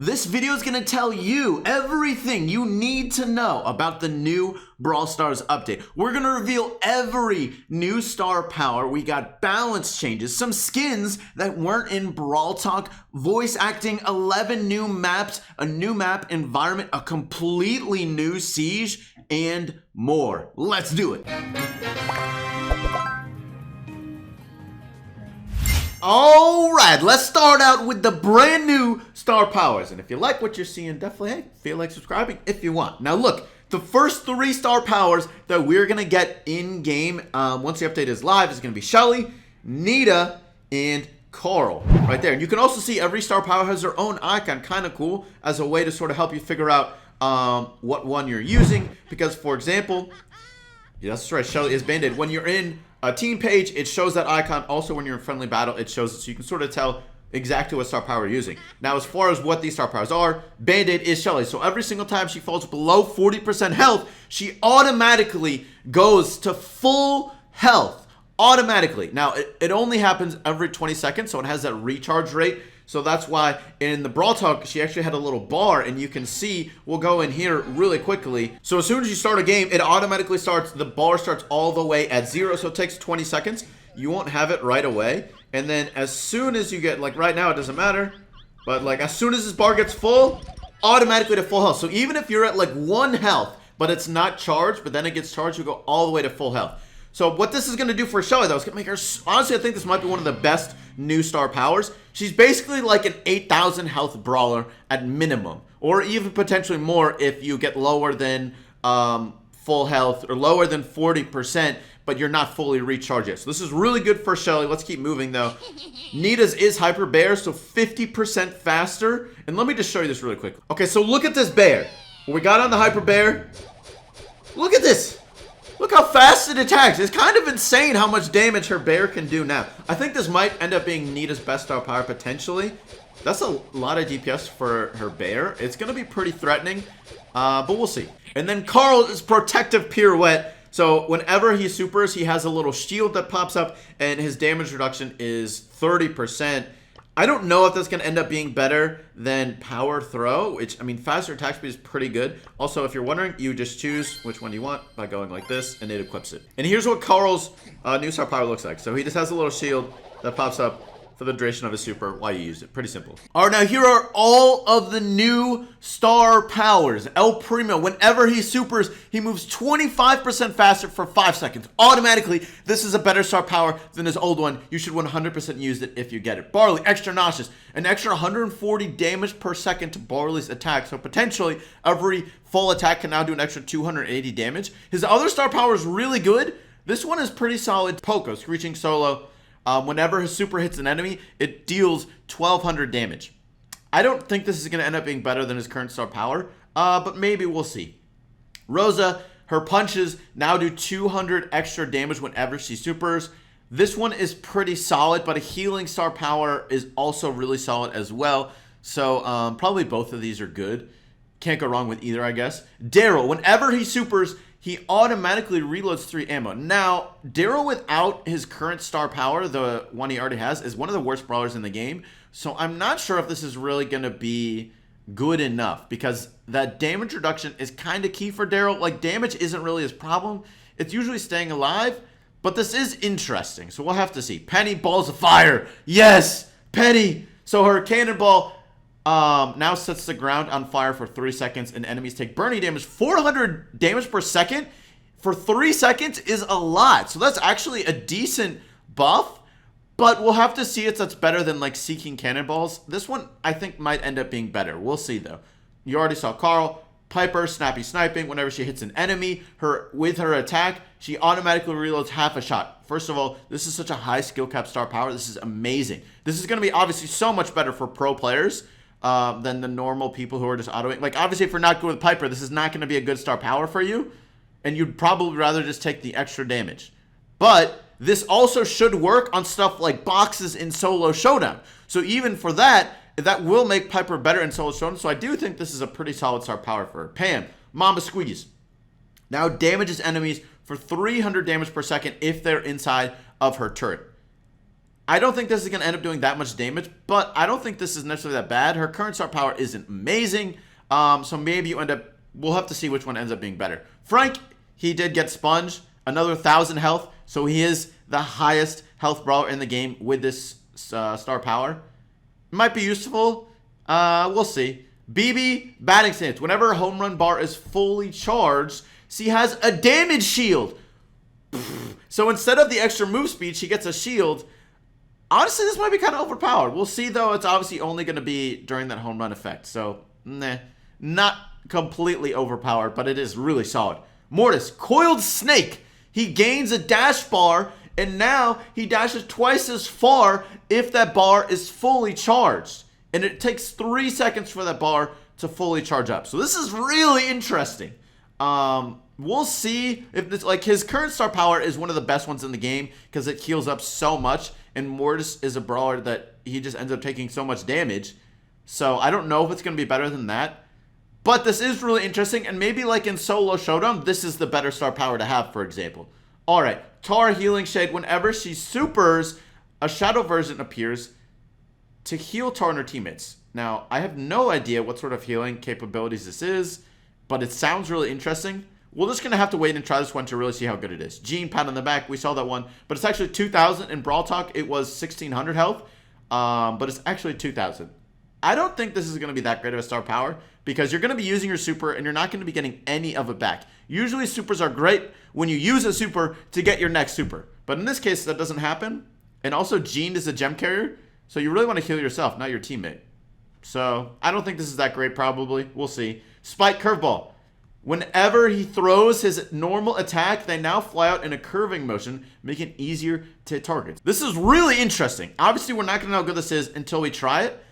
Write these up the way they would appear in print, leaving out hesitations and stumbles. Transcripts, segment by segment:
This video is going to tell you everything you need to know about the new Brawl Stars update. We're going to reveal every new star power. We got balance changes, some skins that weren't in Brawl Talk, voice acting, 11 new maps, a new map environment, a completely new siege, and more. Let's do it. Alright, let's start out with the brand new star powers. And if you like what you're seeing, definitely feel like subscribing if you want. Now look, the first 3 star powers that we're going to get in-game once the update is live is going to be Shelly, Nita, and Coral. Right there. And you can also see every star power has their own icon. Kind of cool as a way to sort of help you figure out what one you're using. Because, for example, yeah, that's right, Shelly is Band-Aid. When you're in a team page, it shows that icon. Also, when you're in friendly battle, it shows it, so you can sort of tell exactly what star power you're using. Now, as far as what these star powers are, Band-Aid is Shelly. So every single time she falls below 40% health, she automatically goes to full health. Automatically. Now, it only happens every 20 seconds, so it has that recharge rate. So that's why in the Brawl Talk, she actually had a little bar, and you can see, we'll go in here really quickly. So as soon as you start a game, it automatically starts, the bar starts all the way at 0, so it takes 20 seconds. You won't have it right away. And then as soon as you get, like right now, it doesn't matter, but like as soon as this bar gets full, automatically to full health. So even if you're at like 1 health, but it's not charged, but then it gets charged, you go all the way to full health. So what this is going to do for Shelly, though, is going to make her, honestly, I think this might be one of the best new star powers. She's basically like an 8,000 health brawler at minimum, or even potentially more if you get lower than full health or lower than 40%, but you're not fully recharged yet. So this is really good for Shelly. Let's keep moving, though. Nita's is Hyper Bear, so 50% faster. And let me just show you this really quick. Okay, so look at this bear. What we got on the Hyper Bear. Look at this. Look how fast it attacks. It's kind of insane how much damage her bear can do now. I think this might end up being Nita's best star power potentially. That's a lot of DPS for her bear. It's going to be pretty threatening, but we'll see. And then Carl is Protective Pirouette. So whenever he supers, he has a little shield that pops up, and his damage reduction is 30%. I don't know if that's going to end up being better than Power Throw, which, I mean, faster attack speed is pretty good. Also, if you're wondering, you just choose which one you want by going like this, and it equips it. And here's what Carl's new star power looks like. So he just has a little shield that pops up for the duration of his super while you use it. Pretty simple. All right, now here are all of the new star powers. El Primo, whenever he supers, he moves 25% faster for 5 seconds. Automatically, this is a better star power than his old one. You should 100% use it if you get it. Barley, Extra Nauseous. An extra 140 damage per second to Barley's attack. So potentially, every full attack can now do an extra 280 damage. His other star power is really good. This one is pretty solid. Poco, Screeching Solo. Whenever his super hits an enemy, it deals 1,200 damage. I don't think this is going to end up being better than his current star power, but maybe we'll see. Rosa, her punches now do 200 extra damage whenever she supers. This one is pretty solid, but a healing star power is also really solid as well. So probably both of these are good. Can't go wrong with either, I guess. Daryl, whenever he supers, he automatically reloads 3 ammo. Now, Daryl without his current star power, the one he already has, is one of the worst brawlers in the game. So I'm not sure if this is really going to be good enough, because that damage reduction is kind of key for Daryl. Like, damage isn't really his problem. It's usually staying alive, but this is interesting. So we'll have to see. Penny, Balls of Fire. Yes, Penny. So her cannonball now sets the ground on fire for 3 seconds, and enemies take burning damage. 400 damage per second for 3 seconds is a lot. So that's actually a decent buff, but we'll have to see if that's better than like Seeking Cannonballs. This one I think might end up being better. We'll see though. You already saw Carl. Piper, Snappy Sniping. Whenever she hits an enemy, with her attack, she automatically reloads half a shot. First of all, this is such a high skill cap star power. This is amazing. This is going to be obviously so much better for pro players than the normal people who are just autoing. Like, obviously, if you're not good with Piper, this is not going to be a good star power for you, and you'd probably rather just take the extra damage. But this also should work on stuff like boxes in Solo Showdown. So even for that, that will make Piper better in Solo Showdown. So I do think this is a pretty solid star power for her. Pam, Mamba Squeeze. Now damages enemies for 300 damage per second if they're inside of her turret. I don't think this is going to end up doing that much damage, but I don't think this is necessarily that bad. Her current star power isn't amazing, so maybe you end up... We'll have to see which one ends up being better. Frank, he did get Sponge, another 1,000 health, so he is the highest health brawler in the game with this star power. Might be useful. We'll see. BB, batting stance. Whenever her home run bar is fully charged, she has a damage shield. So instead of the extra move speed, she gets a shield. Honestly, this might be kind of overpowered. We'll see, though. It's obviously only going to be during that home run effect. So, not completely overpowered, but it is really solid. Mortis, Coiled Snake. He gains a dash bar, and now he dashes twice as far if that bar is fully charged. And it takes 3 seconds for that bar to fully charge up. So this is really interesting. We'll see if this, like, his current star power is one of the best ones in the game because it heals up so much. And Mortis is a brawler that he just ends up taking so much damage. So I don't know if it's going to be better than that. But this is really interesting. And maybe like in Solo Showdown, this is the better star power to have, for example. Alright, Tara Healing Shade. Whenever she supers, a shadow version appears to heal Tara and her teammates. Now, I have no idea what sort of healing capabilities this is, but it sounds really interesting. We're just going to have to wait and try this one to really see how good it is. Gene, pat on the back. We saw that one. But it's actually 2,000. In Brawl Talk, it was 1,600 health. But it's actually 2,000. I don't think this is going to be that great of a star power because you're going to be using your super and you're not going to be getting any of it back. Usually supers are great when you use a super to get your next super. But in this case, that doesn't happen. And also, Gene is a gem carrier. So you really want to heal yourself, not your teammate. So I don't think this is that great probably. We'll see. Spike Curveball. Whenever he throws his normal attack, they now fly out in a curving motion, making it easier to hit targets. This is really interesting. Obviously, we're not going to know how good this is until we try it,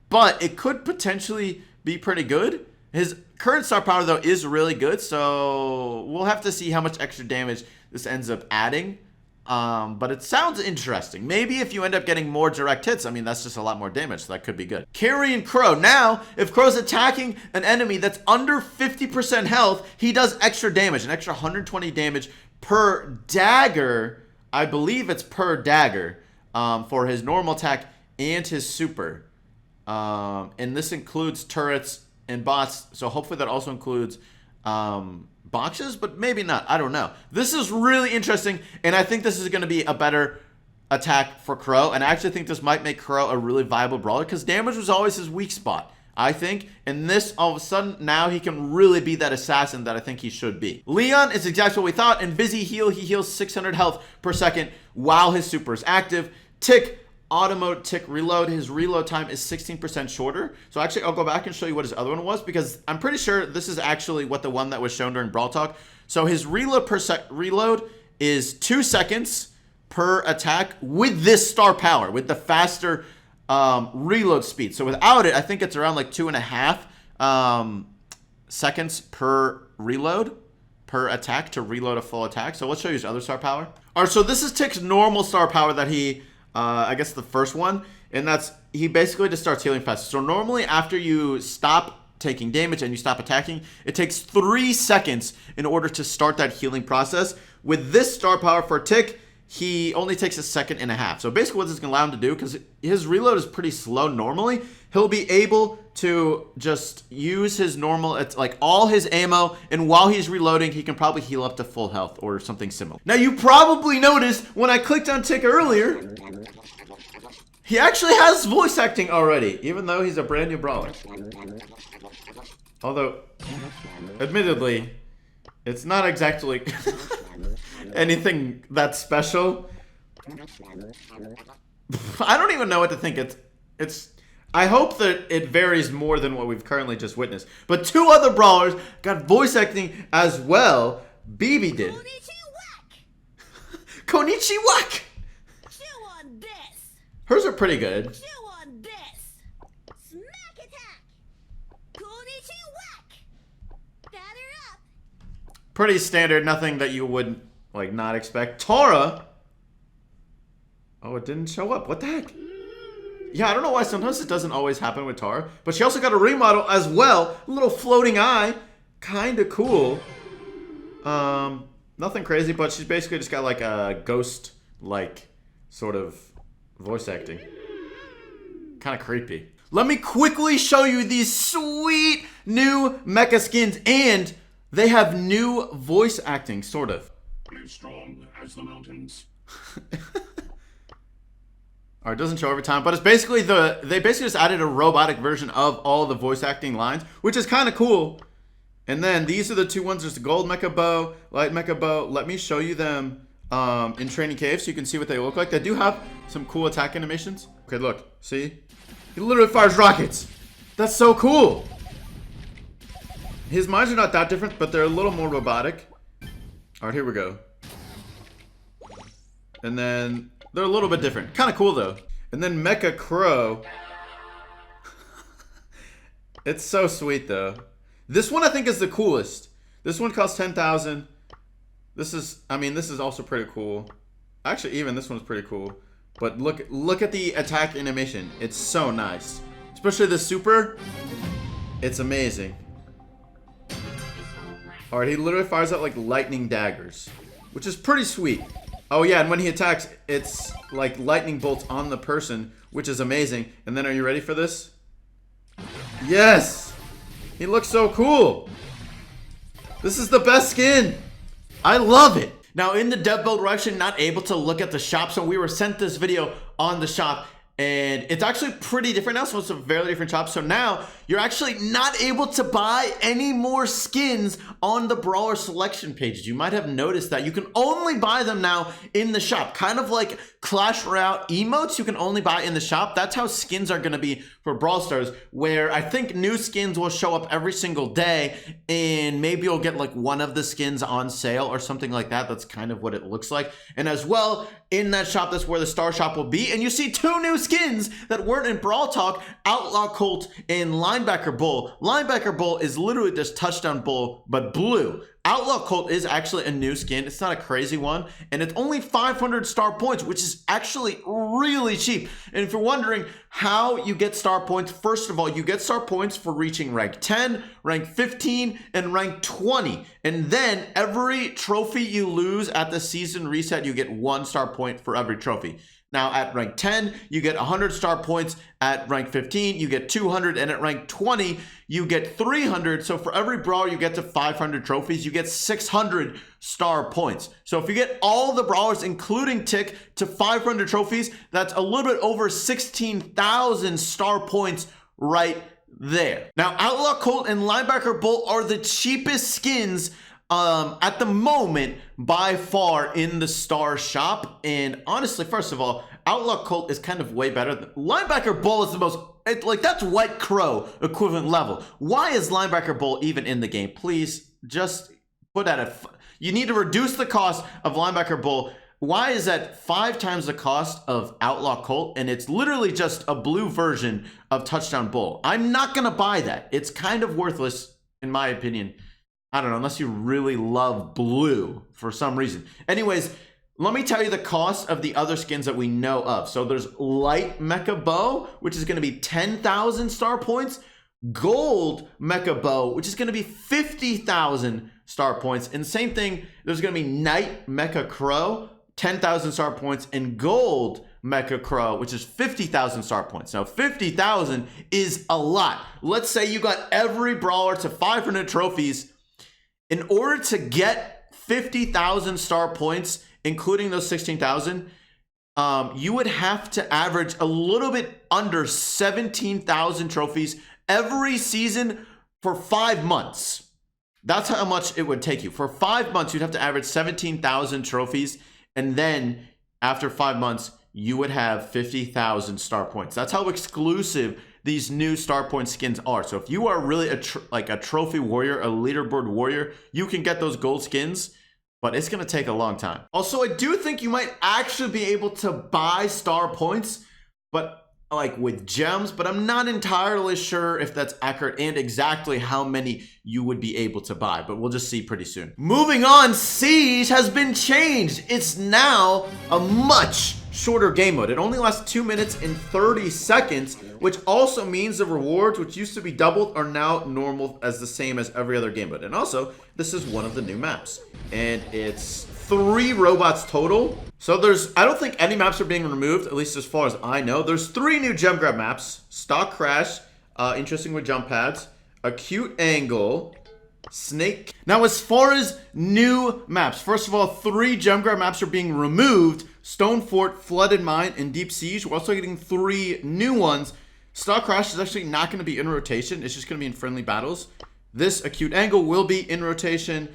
but it could potentially be pretty good. His current star power, though, is really good, so we'll have to see how much extra damage this ends up adding. But it sounds interesting. Maybe if you end up getting more direct hits, I mean, that's just a lot more damage, so that could be good. Carrion Crow. Now, if Crow's attacking an enemy that's under 50% health, he does extra damage, an extra 120 damage per dagger. I believe it's per dagger for his normal attack and his super. And this includes turrets and bots, so hopefully that also includes boxes, but maybe not. I don't know. This is really interesting, and I think this is going to be a better attack for Crow, and I actually think this might make Crow a really viable brawler, because damage was always his weak spot, I think, and this, all of a sudden, now he can really be that assassin that I think he should be. Leon is exactly what we thought, and Busy Heal, he heals 600 health per second while his super is active. Tick, auto mode, tick reload. His reload time is 16% shorter. So actually, I'll go back and show you what his other one was, because I'm pretty sure this is actually what the one that was shown during Brawl Talk. So his reload reload is 2 seconds per attack with this star power, with the faster reload speed. So without it, I think it's around like 2.5 seconds per reload per attack to reload a full attack. So let's show you his other star power. All right, so this is Tick's normal star power that he I guess the first one, and that's he basically just starts healing faster. So normally after you stop taking damage and you stop attacking, it takes 3 seconds in order to start that healing process. With this star power for Tick, he only takes 1.5 seconds. So basically what this is going to allow him to do, because his reload is pretty slow normally, he'll be able to just use his normal, it's like all his ammo, and while he's reloading, he can probably heal up to full health or something similar. Now you probably noticed when I clicked on Tick earlier, he actually has voice acting already, even though he's a brand new brawler. Although, admittedly, it's not exactly anything that special. I don't even know what to think. It's. I hope that it varies more than what we've currently just witnessed. But 2 other brawlers got voice acting as well. BB did. Konichiwa! Hers are pretty good. Pretty standard, nothing that you would like not expect. Tara. Oh, it didn't show up. What the heck? Yeah, I don't know why sometimes it doesn't always happen with Tara. But she also got a remodel as well. A little floating eye. Kinda cool. Nothing crazy, but she's basically just got like a ghost like sort of Voice acting. Kind of creepy. Let me quickly show you these sweet new Mecha Skins, and they have new voice acting, sort of. As strong as the mountains. Alright, it doesn't show every time, but it's basically they basically just added a robotic version of all the voice acting lines, which is kind of cool. And then these are the two ones. There's the gold Mecha Bow, light Mecha Bow. Let me show you them in Training Cave so you can see what they look like. They do have some cool attack animations. Okay, look. See? He literally fires rockets. That's so cool. His mines are not that different, but they're a little more robotic. Alright, here we go. And then they're a little bit different. Kind of cool, though. And then Mecha Crow. It's so sweet, though. This one I think is the coolest. This one costs 10,000. This is also pretty cool. Actually, even this one's pretty cool. But look at the attack animation. It's so nice. Especially the super. It's amazing. Alright, he literally fires out like lightning daggers, which is pretty sweet. Oh yeah, and when he attacks, it's like lightning bolts on the person, which is amazing. And then are you ready for this? Yes! He looks so cool. This is the best skin. I love it. Now in the dev build, we're actually not able to look at the shop, so we were sent this video on the shop. And it's actually pretty different now, so it's a very different shop. So now you're actually not able to buy any more skins on the Brawler selection pages. You might have noticed that you can only buy them now in the shop. Kind of like Clash Royale emotes you can only buy in the shop. That's how skins are going to be for Brawl Stars, where I think new skins will show up every single day, and maybe you'll get like one of the skins on sale or something like that. That's kind of what it looks like. And as well, in that shop, that's where the Star Shop will be. And you see two new skins that weren't in Brawl Talk, Outlaw Colt and Linebacker Bull. Linebacker Bull is literally just Touchdown Bull, but blue. Outlaw Colt is actually a new skin. It's not a crazy one, and it's only 500 star points, which is actually really cheap. And if you're wondering how you get star points, first of all, you get star points for reaching rank 10, rank 15, and rank 20. And then every trophy you lose at the season reset, you get 1 star point for every trophy. Now at rank 10, you get 100 star points. At rank 15, you get 200. And at rank 20, you get 300. So for every brawler you get to 500 trophies, you get 600 star points. So if you get all the brawlers, including Tick, to 500 trophies, that's a little bit over 16,000 star points right there. Now, Outlaw Colt and Linebacker Bull are the cheapest skins at the moment by far in the Star Shop. And honestly, first of all, Outlaw Colt is kind of way better. Linebacker Bull is the most, like, that's White Crow equivalent level. Why is Linebacker Bull even in the game? Please just put that you need to reduce the cost of Linebacker Bull. Why is that 5 times the cost of Outlaw Colt? And it's literally just a blue version of Touchdown Bull. I'm not gonna buy that. It's kind of worthless in my opinion. I don't know, unless you really love blue for some reason. Anyways, let me tell you the cost of the other skins that we know of. So there's Light Mecha Bow, which is going to be 10,000 star points. Gold Mecha Bow, which is going to be 50,000 star points. And same thing, there's going to be Night Mecha Crow, 10,000 star points. And Gold Mecha Crow, which is 50,000 star points. Now 50,000 is a lot. Let's say you got every brawler to 500 trophies. In order to get 50,000 star points, including those 16,000, you would have to average a little bit under 17,000 trophies every season for 5 months. That's how much it would take you. For 5 months, you'd have to average 17,000 trophies. And then after 5 months, you would have 50,000 star points. That's how exclusive these new star point skins are. So if you are really like a trophy warrior, a leaderboard warrior, you can get those gold skins, but it's going to take a long time. Also, I do think you might actually be able to buy star points, but like with gems, but I'm not entirely sure if that's accurate and exactly how many you would be able to buy, but we'll just see pretty soon. Moving on, Siege has been changed. It's now a much shorter game mode. It only lasts 2 minutes and 30 seconds, which also means the rewards, which used to be doubled, are now normal as the same as every other game mode. And also, this is one of the new maps, and it's 3 robots total. So I don't think any maps are being removed, at least as far as I know. There's 3 new gem grab maps. Stock Crash, interesting with jump pads. Acute Angle, Snake. Now, as far as new maps, first of all, 3 gem grab maps are being removed. Stone Fort, Flooded Mine, and Deep Siege. We're also getting 3 new ones. Stock Crash is actually not going to be in rotation. It's just going to be in friendly battles. This Acute Angle will be in rotation.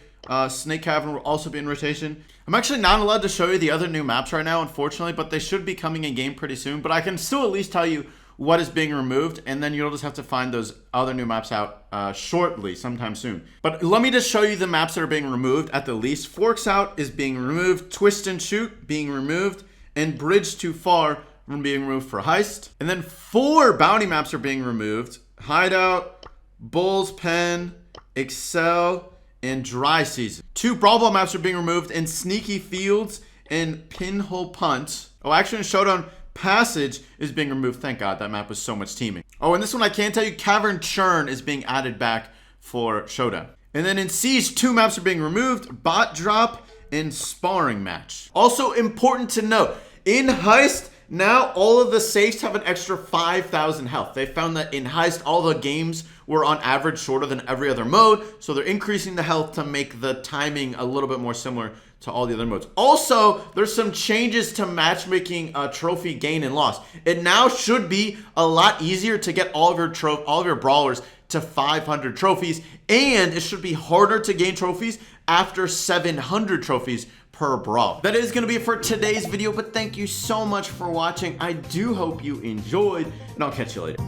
Snake Cavern will also be in rotation. I'm actually not allowed to show you the other new maps right now, unfortunately, but they should be coming in game pretty soon. But I can still at least tell you what is being removed, and then you'll just have to find those other new maps out shortly, sometime soon. But let me just show you the maps that are being removed at the least. Forks Out is being removed, Twist and Shoot being removed, and Bridge Too Far from being removed for Heist. And then 4 bounty maps are being removed, Hideout, Bull's Pen, Excel, and Dry Season. 2 Brawl Ball maps are being removed, and Sneaky Fields and Pinhole Punt. Oh, actually in Showdown, Passage is being removed. Thank God, that map was so much teaming. Oh, and this one I can tell you, Cavern Churn is being added back for Showdown. And then in Siege, 2 maps are being removed, Bot Drop and Sparring Match. Also important to note, in Heist, now all of the safes have an extra 5,000 health. They found that in Heist, all the games were on average shorter than every other mode, so they're increasing the health to make the timing a little bit more similar to all the other modes. Also, there's some changes to matchmaking trophy gain and loss. It now should be a lot easier to get all of your brawlers to 500 trophies, and it should be harder to gain trophies after 700 trophies per brawl. That is going to be it for today's video, but thank you so much for watching. I do hope you enjoyed, and I'll catch you later.